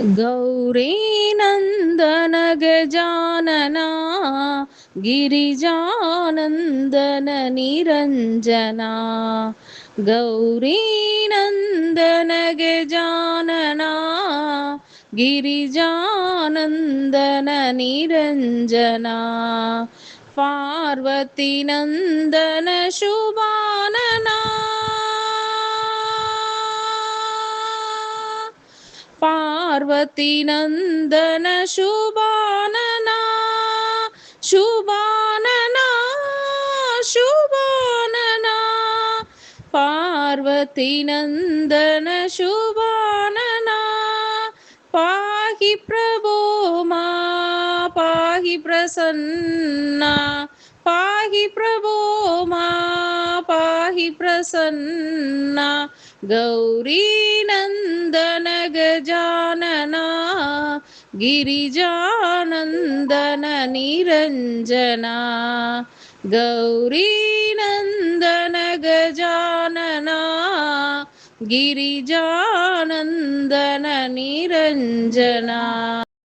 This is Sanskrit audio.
गौरीनन्दन गजानना गिरिजानन्दन निरञ्जना गौरीनन्दन गजानना गिरिजानन्दन निरञ्जना पार्वतीनन्दन शुभानना पार्वतीनन्दन शुभानना शुभानना शुभानना पार्वतीनन्दन शुभानना पाहि प्रभो मा पाहि प्रसन्ना पाहि प्रभो मा पाहि प्रसन्ना गौरीनन्दन गजानना गिरिजानन्दन निरञ्जना गौरीनन्दन गजानना गिरिजानन्दन निरञ्जना।